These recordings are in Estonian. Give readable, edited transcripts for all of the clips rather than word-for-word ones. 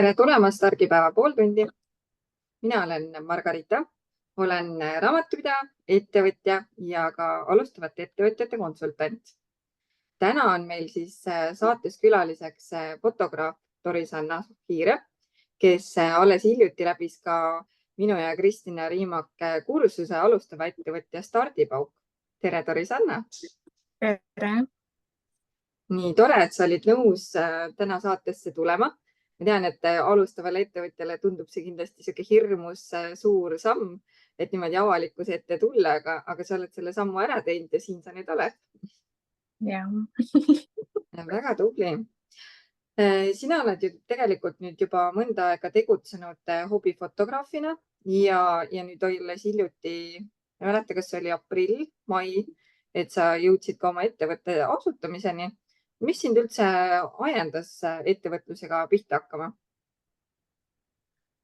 Tere tulemast Argipäeva pooltundi. Mina olen Margarita, olen raamatupidaja, ettevõtja ja ka alustavate ettevõtjate konsultant. Täna on meil siis saates külaliseks fotograaf Doris-Anna Hiire, kes alles hiljuti läbis ka minu ja Kristina Riimak kursuse alustava ettevõtja Stardipauk. Tere, Doris-Anna! Tere! Nii tore, et sa olid nõus täna saatesse tulema. Ma tean, et alustavale ettevõtjale tundub see kindlasti sihuke hirmus suur samm, et niimoodi avalikkuse ette tulla, aga sa oled selle sammu ära teinud ja siin sa nüüd oled. Ja. Väga tubli. Sina oled ju tegelikult nüüd juba mõnda aega tegutsenud hobifotograafina ja nüüd olles hiljuti, ma ei mäleta, kas see oli aprill, mai, et sa jõudsid ka oma ettevõtte asutamiseni. Mis sind üldse ajendas ettevõtlusega pihta hakkama?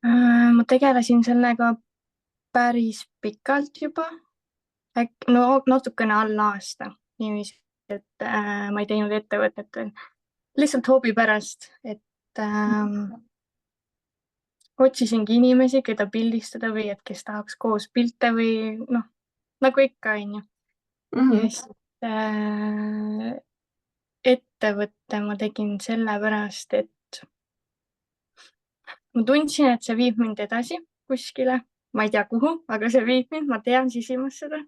Ma tegelesin sellega päris pikalt juba, natukene alla aasta, niiviisi, et ma ei teinud ettevõtet veel. Lihtsalt hobi pärast, et otsisingi inimesi, keda pildistada või et kes tahaks koos pilte või nagu ikka, on ju. Ja siis ettevõtte ma tegin sellepärast, et ma tundsin, et see viib mind edasi kuskile. Ma ei tea kuhu, aga see viib mind, ma tean sisimas seda.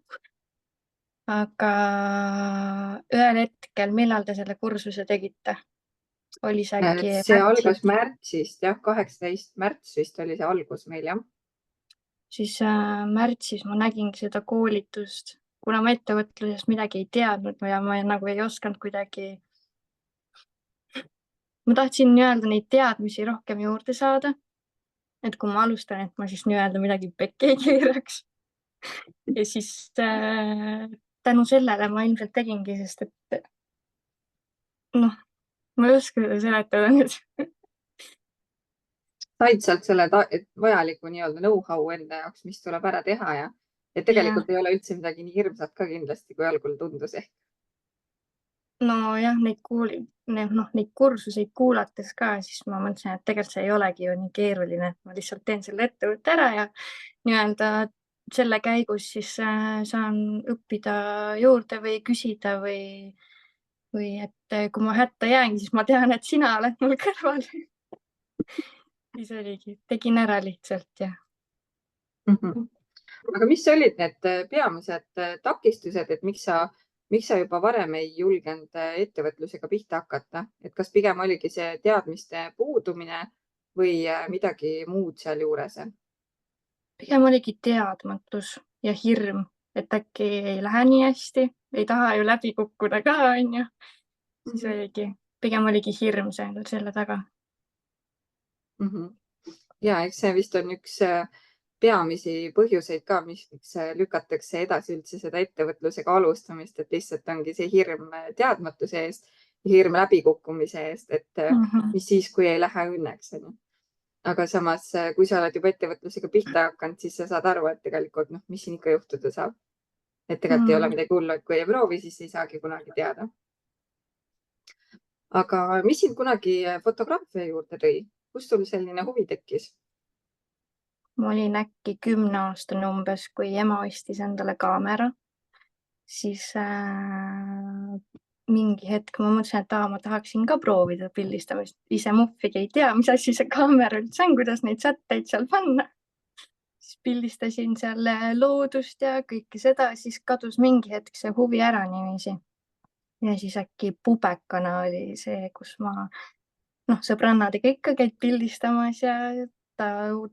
Aga ühel hetkel, millal te selle kursuse tegite? Oli see äkki see algas märtsist, jah, 18. märts vist oli see algus meil, jah. Siis märtsis ma nägingi seda koolitust, kuna ma ettevõtlusest midagi ei teadnud ja ma nagu ei osanud kuidagi. Ma tahtsin nii-öelda neid teadmisi rohkem juurde saada. Et kui ma alustan, et ma siis nii-öelda midagi pekki ei keeraks. Ja siis tänu sellele ma ilmselt tegingi, sest et ma ei oska seda seletada nüüd. Said sealt selle vajaliku nii-öelda know-how enda jaoks, mis tuleb ära teha ja tegelikult ei ole üldse midagi nii hirmsat ka kindlasti, kui algul tundus ehk. Nojah, neid kursuseid kuulates ka, siis ma mõtlesin, et tegelikult see ei olegi ju nii keeruline, et ma lihtsalt teen selle ettevõtte ära ja nii-öelda selle käigus siis saan õppida juurde või küsida või et kui ma hätta jäängi, siis ma tean, et sina oled mul kõrval. Siis oligi, tegin ära lihtsalt ja. Aga mis olid need peamised takistused, et miks sa juba varem ei julgenud ettevõtlusega pihta hakata? Et kas pigem oligi see teadmiste puudumine või midagi muud seal juures? Pigem oligi teadmatus ja hirm, et äkki ei lähe nii hästi, ei taha ju läbi kukkuda ka, on ju. Siis pigem oligi hirm selle taga. Ja, eks see vist on üks peamisi põhjuseid ka, miks lükatakse edasi üldse seda ettevõtlusega alustamist, et lihtsalt ongi see hirm teadmatuse eest ja hirm läbikukkumise eest, et mis siis, kui ei lähe õnneks. Aga samas, kui sa oled juba ettevõtlusega pihta hakanud, siis sa saad aru, et tegelikult, mis siin ikka juhtuda saab. Et tegelikult ei ole midagi hullu, et kui ei proovi, siis ei saagi kunagi teada. Aga mis sind kunagi fotograafia juurde tõi? Kust sul selline huvi tekkis? Ma olin äkki 10-aastane umbes, kui ema ostis endale kaamera. Siis mingi hetk ma mõtlesin, et ma tahaksin ka proovida pildistamist. Ise muhvigi ei tea, mis asi see kaamera üldse on, kuidas neid sätteid seal panna. Siis pildistasin seal loodust ja kõike seda, siis kadus mingi hetk see huvi ära niiviisi. Ja siis äkki pubekana oli see, kus ma sõbrannadega ikka käid pildistamas ja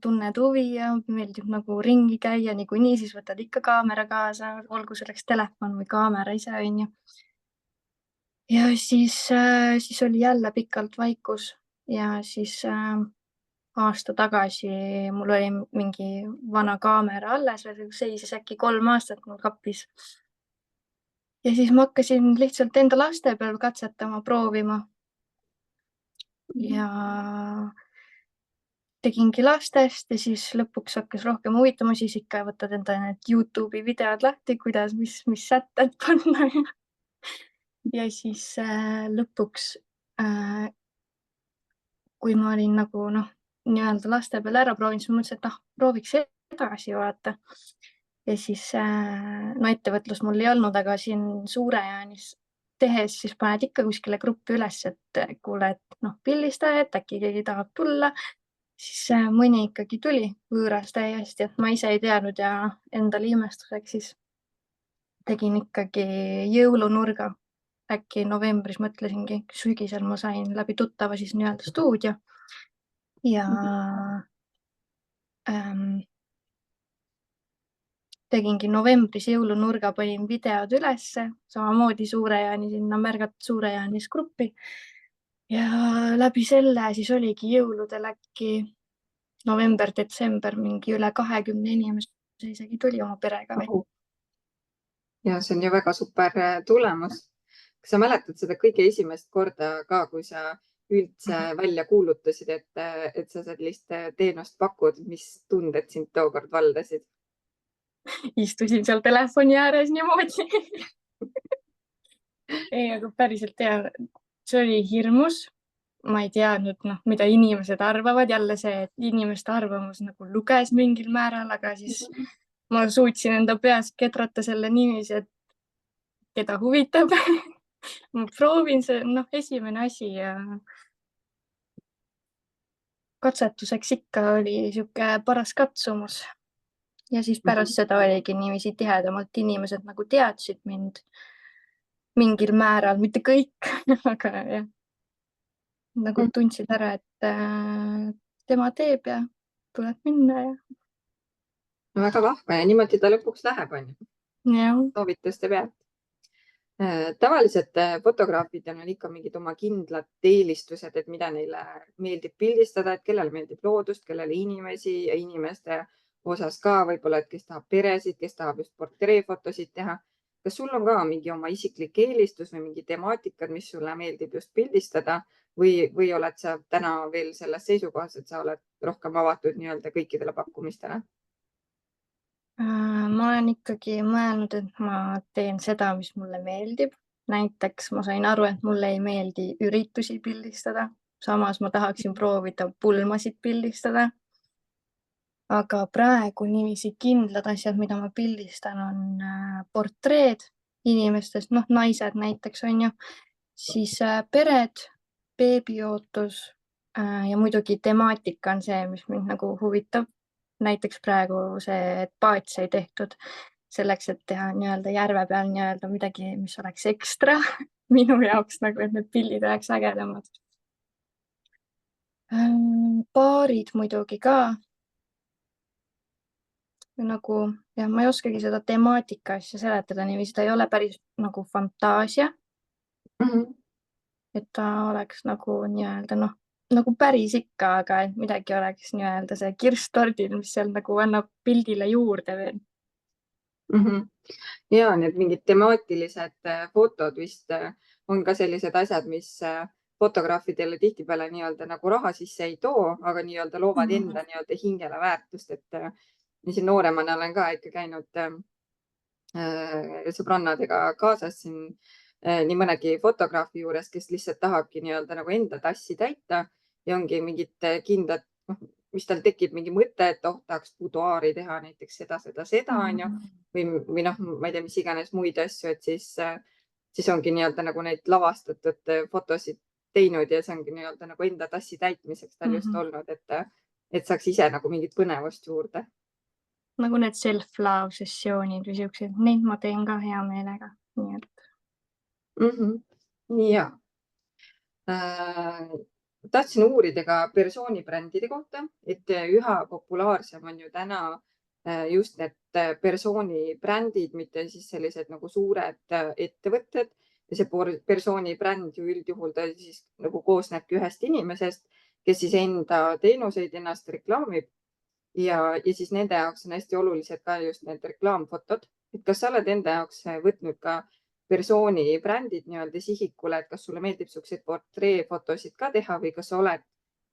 tunned huvi ja meeldib nagu ringi käia niikuinii, siis võtad ikka kaamera kaasa, olgu selleks telefon või kaamera ise, on ju. Ja siis oli jälle pikalt vaikus ja siis aasta tagasi mul oli mingi vana kaamera alles, seisis äkki 3 aastat mul kapis. Ja siis ma hakkasin lihtsalt enda laste peal katsetama, proovima. Ja tegingi lastest ja siis lõpuks hakkas rohkem huvitama, siis ikka võtad enda need YouTube'i videod lahti, kuidas, mis sätted panna. Ja siis lõpuks, kui ma olin nagu nii-öelda laste peal ära proovin, siis ma mõtlesin, et prooviks edasi vaata. Ja siis no ettevõtlus mul ei olnud, aga siin Suure-Jaanis tehes siis paned ikka kuskile gruppi üles, et kuule, et pildista, et äkki keegi tahab tulla. Siis mõni ikkagi tuli võõras täiesti, et ma ise ei teadnud ja endale imestuseks siis tegin ikkagi jõulunurga. Äkki novembris mõtlesingi, sügisel ma sain läbi tuttava siis nii-öelda stuudio ja tegingi novembris jõulunurga, panin videod ülesse, samamoodi Suure-Jaani sinna märgatud Suure-Jaanis gruppi ja läbi selle siis oligi jõuludel äkki november-detsember mingi üle 20 inimese isegi tuli oma perega veel. Ja see on ju väga super tulemus. Kas sa mäletad seda kõige esimest korda ka, kui sa üldse välja kuulutasid, et sa sellist teenust pakud, mis tunded sind tookord valdasid? Istusin seal telefoni ääres niimoodi. Ei, aga päriselt see oli hirmus. Ma ei teadnud, mida inimesed arvavad. Jälle see, et inimeste arvamus nagu luges mingil määral, aga siis ma suutsin enda peas ketrata selle niiviisi, et keda huvitab. Ma proovin see, esimene asi ja katsetuseks ikka oli sihuke paras katsumus. Ja siis pärast seda oligi niiviisi tihedamalt inimesed nagu teadsid mind mingil määral, mitte kõik, aga jah, nagu tundsid ära, et tema teeb ja tuleb minna ja. Väga vahva ja niimoodi ta lõpuks läheb, on ju. Soovituste pealt. Tavaliselt fotograafidel on ikka mingid oma kindlad eelistused, et mida neile meeldib pildistada, et kellele meeldib loodust, kellele inimesi ja inimeste osas ka võib-olla, et kes tahab peresid, kes tahab just portreefotosid teha. Kas sul on ka mingi oma isiklik eelistus või mingi temaatikad, mis sulle meeldib just pildistada või oled sa täna veel selles seisukohas, et sa oled rohkem avatud nii-öelda kõikidele pakkumistele? Ma olen ikkagi mõelnud, et ma teen seda, mis mulle meeldib. Näiteks ma sain aru, et mulle ei meeldi üritusi pildistada. Samas ma tahaksin proovida pulmasid pildistada. Aga praegu niiviisi kindlad asjad, mida ma pildistan, on portreed inimestest, naised näiteks on ju, siis pered, beebiootus ja muidugi temaatika on see, mis mind nagu huvitab. Näiteks praegu see, et paat sai tehtud selleks, et teha nii-öelda järve peal nii-öelda midagi, mis oleks ekstra minu jaoks nagu, et need pildid oleks ägedamad. Paarid muidugi ka. Nagu, ja ma ei oskagi seda temaatika asja seletada niiviisi, ta ei ole päris nagu fantaasia. Et ta oleks nagu nii-öelda nagu päris ikka, aga et midagi oleks nii-öelda see kirss tordil, mis seal nagu annab pildile juurde veel. Ja need mingid temaatilised fotod vist on ka sellised asjad, mis fotograafidele tihtipeale nii-öelda nagu raha sisse ei too, aga nii-öelda loovad enda nii-öelda hingele väärtust, et siin nooremana olen ka ikka käinud sõbrannadega kaasas siin nii mõnegi fotograafi juures, kes lihtsalt tahabki nii-öelda nagu enda tassi täita ja ongi mingid kindlad, mis tal tekib mingi mõte, et tahaks buduaari teha näiteks seda, on ju, või ma ei tea, mis iganes muid asju, et siis ongi nii-öelda nagu neid lavastatud fotosid teinud ja see ongi nii-öelda nagu enda tassi täitmiseks tal just olnud, et saaks ise nagu mingit põnevust juurde. Nagu need self-love sessioonid või siuksed, neid ma teen ka hea meelega. Nii et. Ja. Tahtsin uurida ka persoonibrändide kohta, et üha populaarsem on ju täna just need persoonibrändid, mitte siis sellised nagu suured ettevõtted ja see persoonibränd ju üldjuhul ta siis nagu koosnebki ühest inimesest, kes siis enda teenuseid ennast reklaamib ja siis nende jaoks on hästi olulised ka just need reklaamfotod. Et kas sa oled enda jaoks võtnud ka persoonibrändid nii-öelda sihikule, et kas sulle meeldib selliseid portreefotosid ka teha või kas sa oled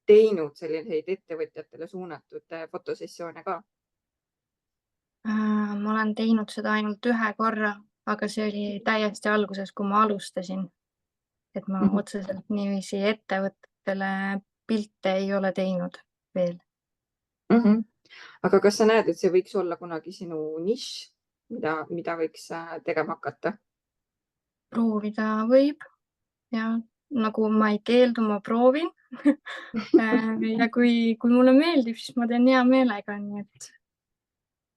teinud selliseid ettevõtjatele suunatud fotosessioone ka? Ma olen teinud seda ainult ühe korra, aga see oli täiesti alguses, kui ma alustasin. Et ma otseselt niiviisi ettevõtetele pilte ei ole teinud. veel. Aga kas sa näed, et see võiks olla kunagi sinu nišš, mida võiks tegema hakata? Proovida võib ja nagu ma ei keeldu, ma proovin ja kui mulle meeldib, siis ma teen hea meelega, nii et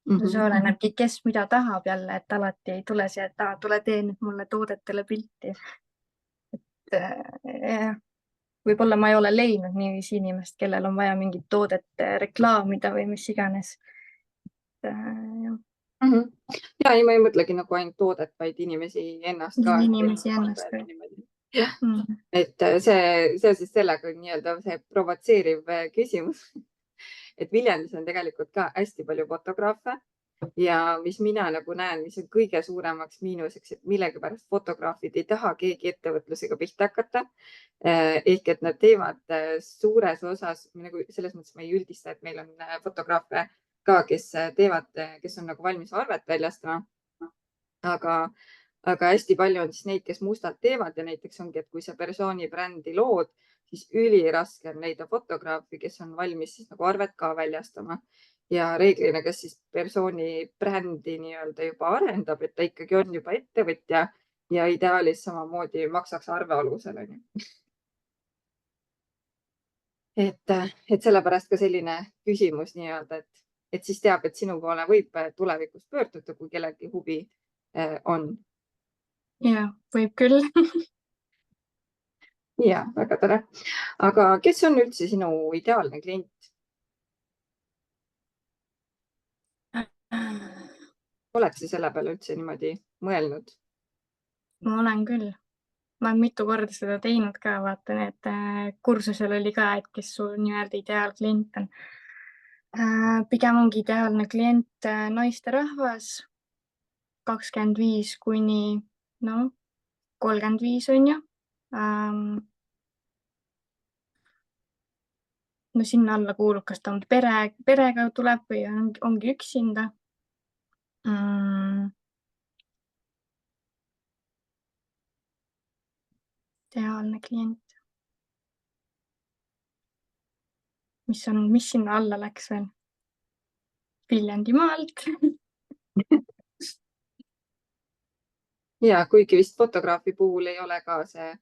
see olenebki, kes mida tahab jälle, et alati ei tule see, et tule tee nüüd mulle toodetele pilti. Võib-olla ma ei ole leidnud niiviisi inimest, kellel on vaja mingit toodet reklaamida või mis iganes. Ja ei, ma ei mõtlegi nagu ainult toodet, vaid inimesi ennast ka. Inimesi ennast ka. Et see siis sellega on nii-öelda see provotseeriv küsimus. Et Viljandis on tegelikult ka hästi palju fotograafe ja mis mina nagu näen, mis on kõige suuremaks miinuseks, et millegipärast fotograafid ei taha keegi ettevõtlusega pihta hakata. Ehk et nad teevad suures osas, nagu selles mõttes ma ei üldista, et meil on fotograafe ka, kes teevad, kes on nagu valmis arvet väljastama. Aga hästi palju on siis neid, kes mustalt teevad ja näiteks ongi, et kui sa persooni brändi lood, siis üliraske on leida fotograafi, kes on valmis siis nagu arvet ka väljastama. Ja reeglina, kes siis persooni brändi nii-öelda juba arendab, et ta ikkagi on juba ettevõtja ja ideaalis samamoodi maksaks arve alusel. Et sellepärast ka selline küsimus nii-öelda, et siis teab, et sinu poole võib tulevikus pöörduda, kui kellelgi huvi on. Ja, võib küll. Ja, väga tore. Aga kes on üldse sinu ideaalne klient? Oled sa selle peale üldse niimoodi mõelnud? Ma olen küll. Ma olen mitu korda seda teinud ka, vaatan, et kursusel oli ka, et kes su nii-öelda ideaalklient on. Pigem ongi ideaalne klient naisterahvas 25 kuni 35 on ju. No sinna alla kuulub, kas ta on perega tuleb või ongi üksinda. Ideaalne klient. Mis sinna alla läks veel? Viljandimaalt. Ja kuigi vist fotograafi puhul ei ole ka see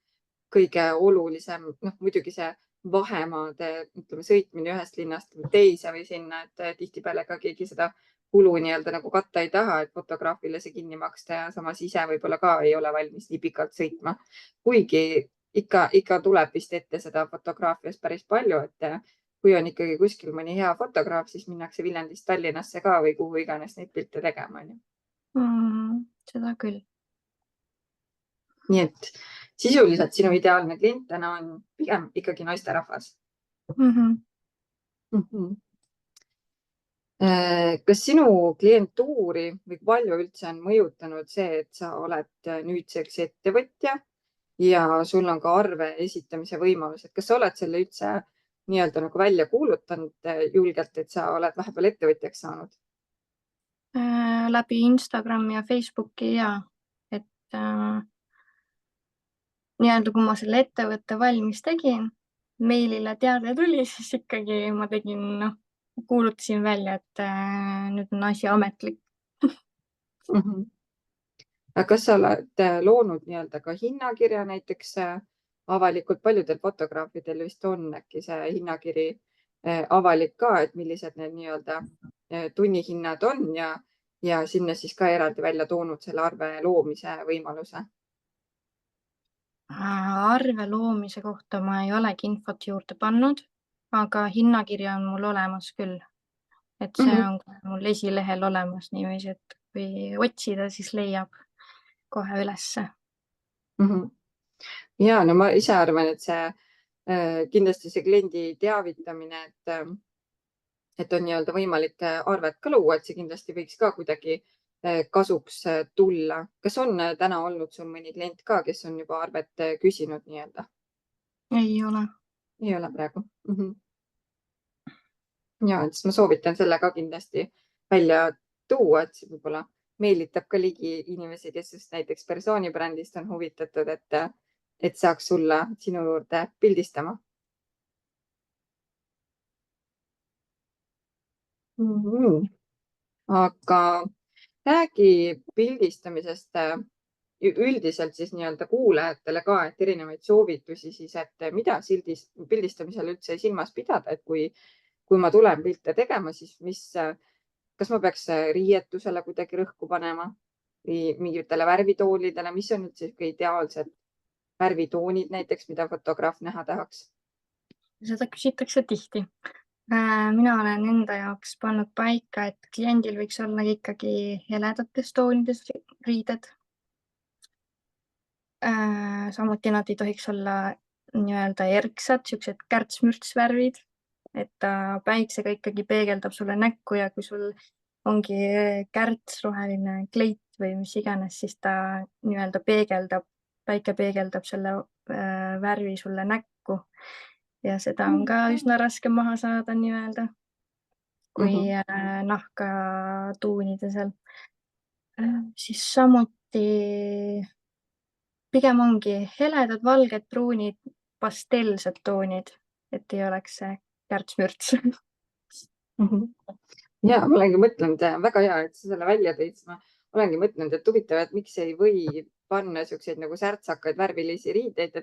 kõige olulisem, muidugi see vahemaade, ütleme, sõitmine ühest linnast teise või sinna, et tihtipeale ka keegi seda kulu nii-öelda nagu katta ei taha, et fotograafile see kinni maksta ja samas ise võib-olla ka ei ole valmis nii pikalt sõitma. Kuigi ikka tuleb vist ette seda fotograafias päris palju, et kui on ikkagi kuskil mõni hea fotograaf, siis minnakse Viljandist Tallinnasse ka või kuhu iganes neid pilte tegema. Seda küll. Nii et sisuliselt sinu ideaalne klient täna on pigem ikkagi naisterahvas. Kas sinu klientuuri või palju üldse on mõjutanud see, et sa oled nüüdseks ettevõtja ja sul on ka arve esitamise võimalus, et kas sa oled selle üldse nii-öelda nagu välja kuulutanud julgelt, et sa oled vahepeal ettevõtjaks saanud? Läbi Instagrami ja Facebooki ja et nii-öelda, kui ma selle ettevõtte valmis tegin, meilile teade tuli, siis ikkagi ma kuulutasin välja, et nüüd on asi ametlik. Kas sa oled loonud nii-öelda ka hinnakirja näiteks avalikult? Paljudel fotograafidel vist on äkki see hinnakiri avalik ka, et millised need nii-öelda tunnihinnad on ja sinna siis ka eraldi välja toonud selle arve loomise võimaluse? Arve loomise kohta ma ei olegi infot juurde pannud, aga hinnakirja on mul olemas küll. Et see on mul esilehel olemas niiviisi, et kui otsida, siis leiab kohe ülesse. Ja, no ma ise arvan, et see kindlasti see kliendi teavitamine, et on nii-öelda võimalik arvet ka luua, et see kindlasti võiks ka kuidagi kasuks tulla. Kas on täna olnud sul mõni klient ka, kes on juba arvet küsinud nii-öelda? Ei ole. Ei ole praegu. Ja, siis ma soovitan selle ka kindlasti välja tuua, et see võib-olla meelitab ka ligi inimesi, kes just näiteks persoonibrändist on huvitatud, et saaks sulla sinu juurde pildistama. Aga räägi pildistamisest üldiselt siis nii-öelda kuulajatele ka, et erinevaid soovitusi siis, et mida pildistamisel üldse silmas pidada, et kui ma tulen pilte tegema, siis kas ma peaks riietusele kuidagi rõhku panema või mingitele värvitoolidele, mis on üldse ideaalsed värvitoonid näiteks, mida fotograaf näha tahaks? Seda küsitakse tihti. Mina olen enda jaoks pannud paika, et kliendil võiks olla ikkagi heledates toonides riided. Samuti nad ei tohiks olla nii-öelda erksad, siuksed kärts-mürts-värvid, et ta päiksega ikkagi peegeldab sulle näkku ja kui sul ongi kärts, roheline kleit või mis iganes, siis ta nii-öelda päike peegeldab selle värvi sulle näkku ja seda on ka üsna raske maha saada nii-öelda, kui nahka tuunida seal. Siis samuti pigem ongi heledad, valged, pruunid, pastellsed toonid, et ei oleks see kärts-mürts. Ja ma olengi mõtlenud, väga hea, et sa selle välja tõid. Ma olengi mõtlenud, et huvitav, et miks ei või panna siukseid nagu särtsakaid värvilisi riideid,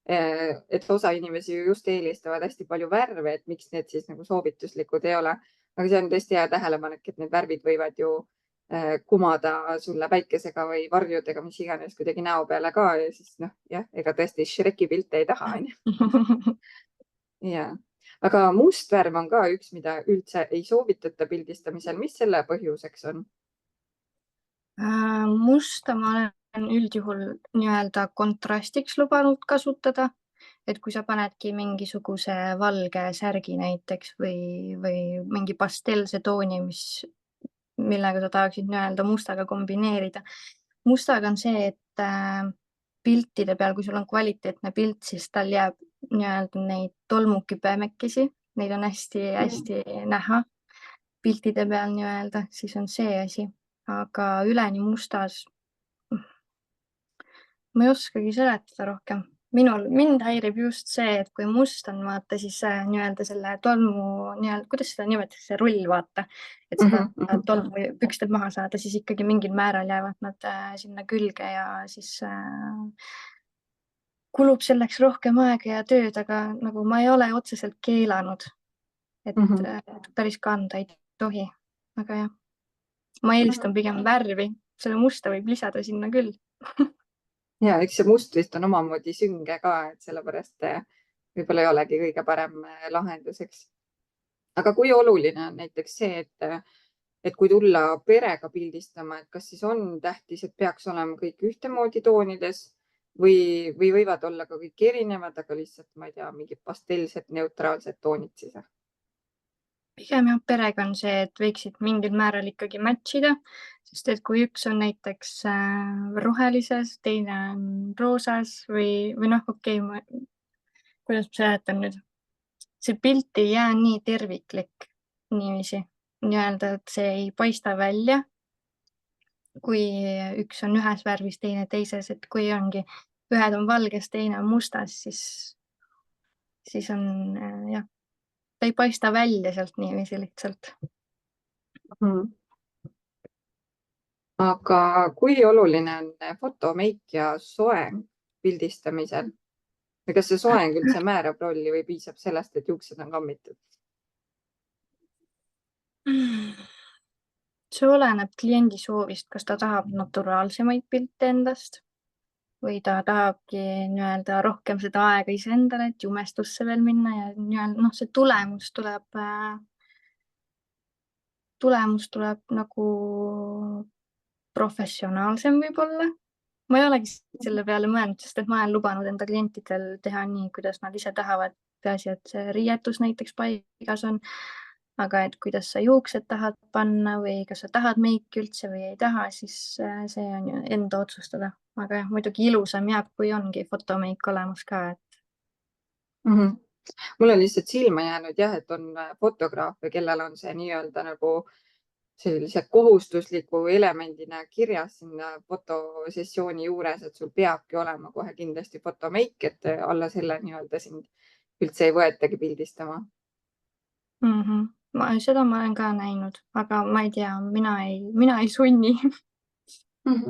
et osa inimesi just eelistavad hästi palju värve, et miks need siis nagu soovituslikud ei ole. Aga see on tõesti hea tähelepanek, et need värvid võivad ju kumada sulle päikesega või varjudega, mis iganes kuidagi näo peale ka ja siis jah, ega tõesti Shreki pilte ei taha, onju. Ja, aga must värv on ka üks, mida üldse ei soovitata pildistamisel. Mis selle põhjuseks on? Musta ma olen üldjuhul nii-öelda kontrastiks lubanud kasutada, et kui sa panedki mingisuguse valge särgi näiteks või mingi pastellse tooni, millega sa tahaksid nii-öelda mustaga kombineerida. Mustaga on see, et piltide peal, kui sul on kvaliteetne pilt, siis tal jääb nii-öelda neid tolmukipõmekesi, neid on hästi-hästi näha piltide peal nii-öelda, siis on see asi, aga üleni mustas ma ei oskagi seletada rohkem. Mind häirib just see, et kui must on, vaata siis nii-öelda selle tolmu, kuidas seda nimetatakse, rull, vaata, et seda tolmu pükstelt maha saada, siis ikkagi mingil määral jäävad nad sinna külge ja siis kulub selleks rohkem aega ja tööd, aga nagu ma ei ole otseselt keelanud, et päris kanda ei tohi, aga jah, ma eelistan pigem värvi, selle musta võib lisada sinna küll. Ja eks see must vist on omamoodi sünge ka, et sellepärast võib-olla ei olegi kõige parem lahenduseks. Aga kui oluline on näiteks see, et kui tulla perega pildistama, et kas siis on tähtis, et peaks olema kõik ühtemoodi toonides või võivad olla ka kõik erinevad, aga lihtsalt, ma ei tea, mingid pastellsed neutraalsed toonid siis? Pigem jah, perega on see, et võiksid mingil määral ikkagi match ida, sest et kui üks on näiteks rohelises, teine on roosas või okei, kuidas ma seletan nüüd, see pilt ei jää nii terviklik niiviisi, nii-öelda, et see ei paista välja, kui üks on ühes värvis, teine teises, et kui ongi, ühed on valges, teine on mustas, siis on jah, ta ei paista välja sealt niiviisi lihtsalt. Aga kui oluline on fotomeik ja soeng pildistamisel? Ja kas see soeng üldse määrab rolli või piisab sellest, et juuksed on kammitud? See oleneb kliendi soovist, kas ta tahab naturaalsemaid pilte endast või ta tahabki nii-öelda rohkem seda aega iseendale, et jumestusse veel minna ja nii-öelda see tulemus tuleb nagu professionaalsem võib-olla. Ma ei olegi selle peale mõelnud, sest et ma olen lubanud enda klientidel teha nii, kuidas nad ise tahavad. Peaasi, et see riietus näiteks paigas on, aga et kuidas sa juuksed tahad panna või kas sa tahad meiki üldse või ei taha, siis see on ju enda otsustada. Aga jah, muidugi ilusam jääb, kui ongi fotomeik olemas ka. Mul on lihtsalt silma jäänud jah, et on fotograafe, kellel on see nii-öelda nagu sellise kohustusliku elemendina kirjas sinna fotosessiooni juures, et sul peabki olema kohe kindlasti fotomeik, et alla selle nii-öelda sind üldse ei võetagi pildistama. seda ma olen ka näinud, aga ma ei tea, mina ei sunni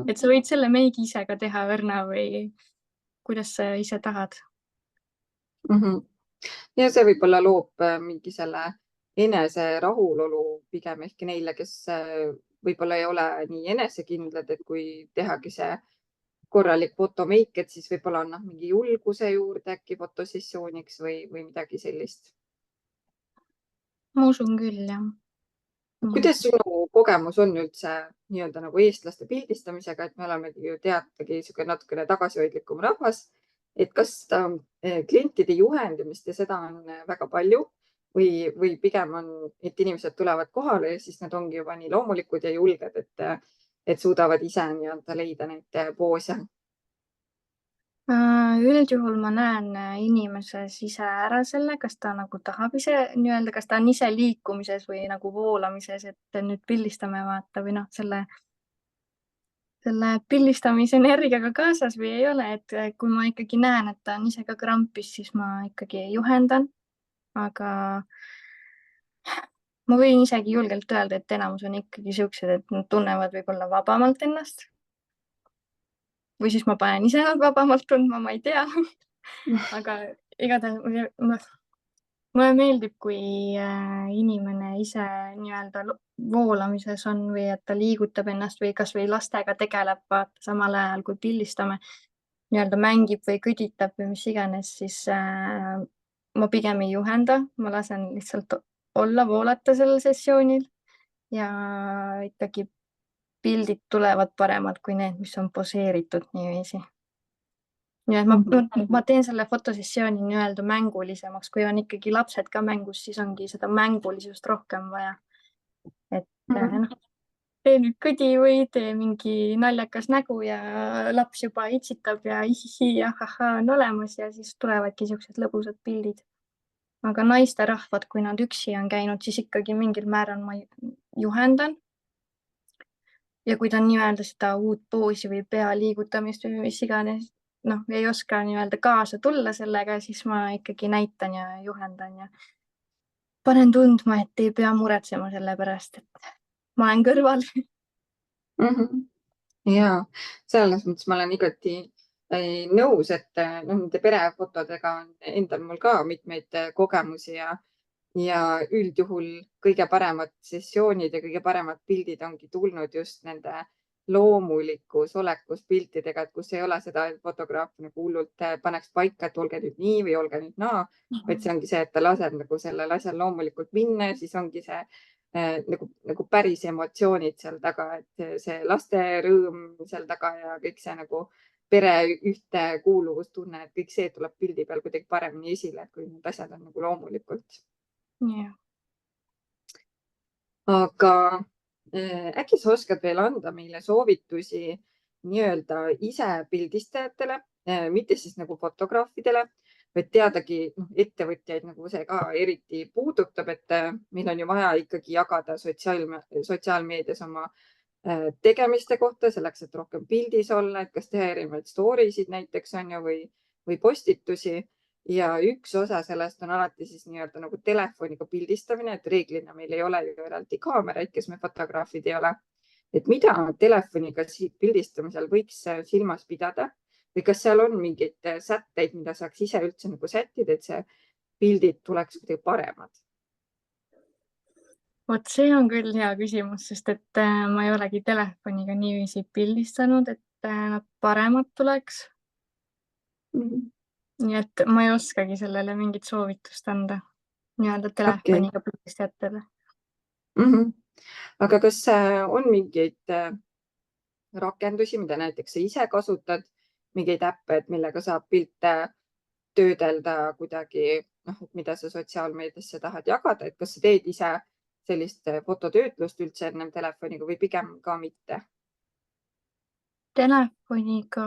et sa võid selle meigi ise ka teha, Õrna, või kuidas sa ise tahad. Ja see võib-olla loob mingi selle enese rahulolu pigem ehk neile, kes võib-olla ei ole nii enesekindlad, et kui tehagi see korralik fotomeik, et siis võib-olla annab mingi julguse juurde äkki fotosessiooniks või midagi sellist. Ma usun küll, jah. Kuidas sinu kogemus on üldse nii-öelda nagu eestlaste pildistamisega, et me olemegi ju teatagi niisugune natukene tagasihoidlikum rahvas, et kas klientide juhendamist ja seda on väga palju või pigem on, et inimesed tulevad kohale ja siis nad ongi juba nii loomulikud ja julged, et suudavad ise nii-öelda leida neid poose? Üldjuhul ma näen inimeses ise ära selle, kas ta nagu tahab ise nii-öelda, kas ta on ise liikumises või nagu voolamises, et nüüd pildistame, vaata, või noh, selle pildistamise energiaga kaasas või ei ole, et kui ma ikkagi näen, et ta on ise ka krampis, siis ma ikkagi juhendan, aga ma võin isegi julgelt öelda, et enamus on ikkagi siuksed, et nad tunnevad võib-olla vabamalt ennast. Või siis ma panen ise nad vabamalt tundma, ma ei tea aga igatahes mulle meeldib, kui inimene ise nii-öelda voolamises on või et ta liigutab ennast või kasvõi lastega tegeleb, vaata, samal ajal kui pildistame, nii-öelda mängib või kõditab või mis iganes, siis ma pigem ei juhenda, ma lasen lihtsalt olla, voolata sellel sessioonil ja ikkagi pildid tulevad paremad kui need, mis on poseeritud niiviisi. Nii et ma teen selle fotosessiooni nii-öelda mängulisemaks, kui on ikkagi lapsed ka mängus, siis ongi seda mängulisust rohkem vaja. Et tee nüüd kõdi või tee mingi naljakas nägu ja laps juba itsitab ja ihihi ja ahahhaa on olemas ja siis tulevadki siuksed lõbusad pildid. Aga naisterahvad, kui nad üksi on käinud, siis ikkagi mingil määral ma juhendan. Ja kui ta nii-öelda seda uut poosi või pea liigutamist või mis iganes, ei oska nii-öelda kaasa tulla sellega, siis ma ikkagi näitan ja juhendan ja panen tundma, et ei pea muretsema selle pärast, et ma olen kõrval. Ja selles mõttes ma olen igati nõus, et nende perefotodega on endal mul ka mitmeid kogemusi ja üldjuhul kõige paremad sessioonid ja kõige paremad pildid ongi tulnud just nende loomulikus olekus piltidega, et kus ei ole seda, et fotograaf nagu hullult paneks paika, et olge nüüd nii või olge nüüd naa, vaid see ongi see, et ta laseb nagu sellel asjal loomulikult minna ja siis ongi see nagu päris emotsioonid seal taga, et see laste rõõm seal taga ja kõik see nagu pere ühtekuuluvustunne, et kõik see tuleb pildi peal kuidagi paremini esile, kui need asjad on nagu loomulikult. Yeah. Aga äkki sa oskad veel anda meile soovitusi nii-öelda ise pildistajatele, mitte siis nagu fotograafidele, vaid teadagi ettevõtjaid, nagu see ka eriti puudutab, et meil on ju vaja ikkagi jagada sotsiaalmeedias oma tegemiste kohta selleks, et rohkem pildis olla, et kas teha erinevaid story sid näiteks on ju või postitusi. Ja üks osa sellest on alati siis nii-öelda nagu telefoniga pildistamine, et reeglina meil ei ole ju eraldi kaameraid, kes me fotograafid ei ole. Et mida telefoniga pildistamisel võiks silmas pidada või kas seal on mingeid sätteid, mida saaks ise üldse nagu sättida, et see pildid tuleks kuidagi paremad? Vot see on küll hea küsimus, sest et ma ei olegi telefoniga niiviisi pildistanud, et nad paremad tuleks. Nii et ma ei oskagi sellele mingit soovitust anda nii-öelda telefoniga pildistajatele. Aga kas on mingeid rakendusi, mida näiteks sa ise kasutad, mingeid äppe, et millega saab pilte töödelda kuidagi, mida sa sotsiaalmeediasse tahad jagada, et kas sa teed ise sellist fototöötlust üldse ennem telefoniga või pigem ka mitte? Telefoniga,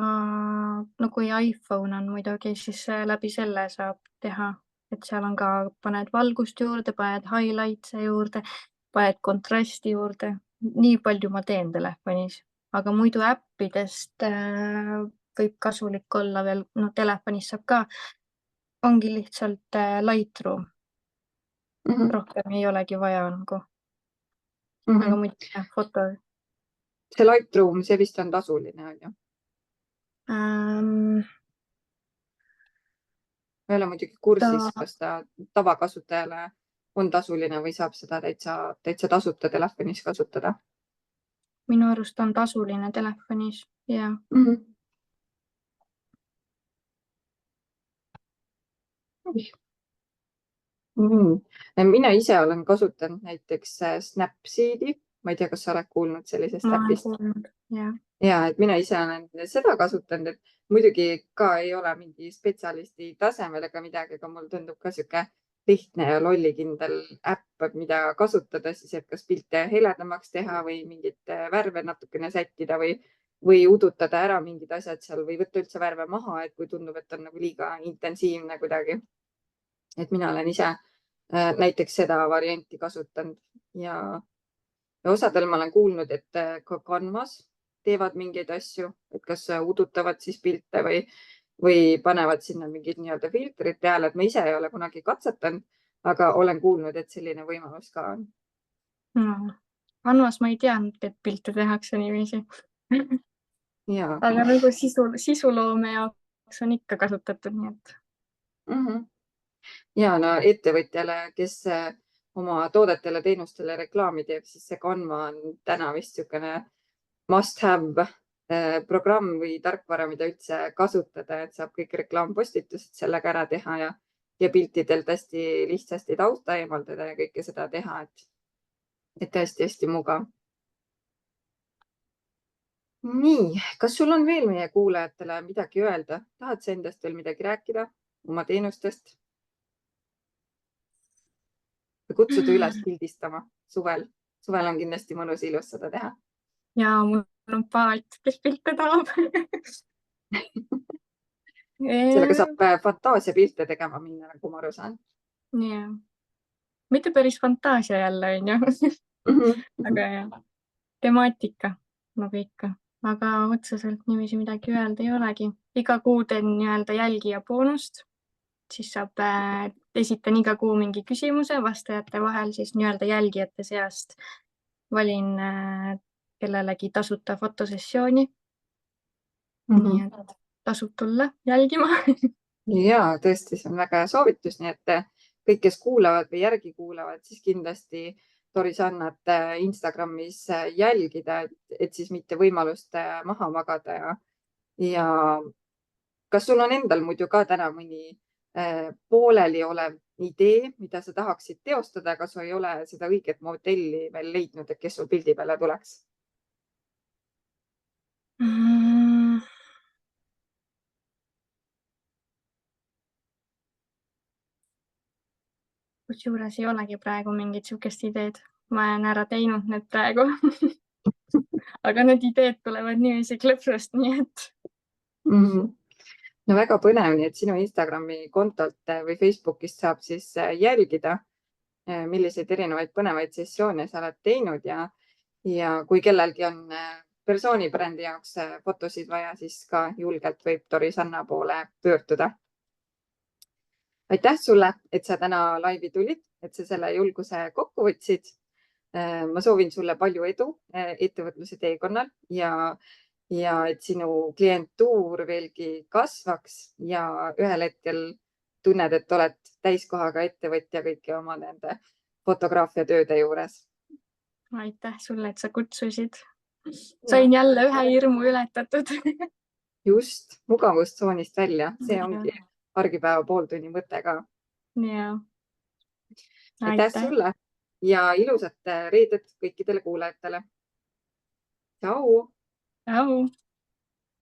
no kui iPhone on muidugi, siis läbi selle saab teha, et seal on ka, paned valgust juurde, paned highlights'e juurde, paned kontrasti juurde. Nii palju ma teen telefonis, aga muidu äppidest võib kasulik olla veel, telefonis saab ka, ongi lihtsalt Lightroom. rohkem ei olegi vaja nagu, Mm aga -hmm. muidu jah, foto See Lightroom, see vist on tasuline, on ju? Ma ei ole muidugi kursis, kas ta tavakasutajale on tasuline või saab seda täitsa tasuta telefonis kasutada. Minu arust on tasuline telefonis ja Mina ise olen kasutanud näiteks Snapseedi. Ma ei tea, kas sa oled kuulnud sellisest ma olen äpist? kuulnud ja Ja, et mina ise olen seda kasutanud, et muidugi ka ei ole mingi spetsialisti tasemel ega midagi, aga mul tundub ka sihuke lihtne ja lollikindel äpp, mida kasutada siis, et kas pilte heledamaks teha või mingit värve natukene sättida või udutada ära mingid asjad seal või võtta üldse värve maha, et kui tundub, et on nagu liiga intensiivne kuidagi. Et mina olen ise näiteks seda varianti kasutanud ja osadel ma olen kuulnud, et ka Canvas teevad mingeid asju, et kas udutavad siis pilte või panevad sinna mingid nii-öelda filtrid peale, et ma ise ei ole kunagi katsetanud, aga olen kuulnud, et selline võimalus ka on. Canvas ma ei teadnud, et pilte tehakse niiviisi. Ja. Aga nagu sisuloome jaoks on ikka kasutatud, nii et. Ja no ettevõtjale, kes oma toodetele, teenustele reklaami teeb, siis see Canva on täna vist niisugune must have programm või tarkvara, mida üldse kasutada, et saab kõik reklaampostitused sellega ära teha ja piltidelt hästi lihtsasti tausta eemaldada ja kõike seda teha, et hästi-hästi mugav. Nii, kas sul on veel meie kuulajatele midagi öelda? Tahad sa endast veel midagi rääkida, oma teenustest? Või kutsuda üles pildistama suvel? Suvel on kindlasti mõnus ilus seda teha. Ja mul on paat, kes pilte tahab. Sellega saab fantaasiapilte tegema minna, nagu ma aru saan. Ja. Mitte päris fantaasia jälle, on ju. Aga jah, temaatika nagu ikka. Aga otseselt niiviisi midagi öelda ei olegi. Iga kuu teen nii-öelda jälgija boonust. Siis saab esitan iga kuu mingi küsimuse vastajate vahel, siis nii-öelda jälgijate seast valin kellelegi tasuta fotosessiooni. Nii et tasub tulla jälgima. Ja tõesti, see on väga hea soovitus, nii et kõik, kes kuulavad või järgi kuulavad, siis kindlasti Dorisannat Instagramis jälgida, et siis mitte võimalust maha magada. Ja kas sul on endal muidu ka täna mõni pooleli olev idee, mida sa tahaksid teostada, aga sa ei ole seda õiget modelli veel leidnud, et kes sul pildi peale tuleks? Kusjuures ei olegi praegu mingit sihukest ideed. Ma olen ära teinud need praegu. Aga need ideed tulevad niiviisi klõpsust, nii et. No väga põnev, nii et sinu Instagrami kontolt või Facebookist saab siis jälgida, milliseid erinevaid põnevaid sessioone sa oled teinud ja kui kellelgi on persoonibrändi jaoks fotosid vaja, siis ka julgelt võib Dorisanna poole pöörduda. Aitäh sulle, et sa täna laivi tulid, et sa selle julguse kokku võtsid. Ma soovin sulle palju edu ettevõtluse teekonnal ja et sinu klientuur veelgi kasvaks ja ühel hetkel tunned, et oled täiskohaga ettevõtja kõiki oma nende fotograafiatööde juures. Aitäh sulle, et sa kutsusid. Sain jälle ühe hirmu ületatud. Just, mugavustsoonist välja. See ongi argipäeva pooltunni mõte ka. Ja. Aitäh sulle ja ilusat reedet kõikidele kuulajatele. Tšau! Tšau!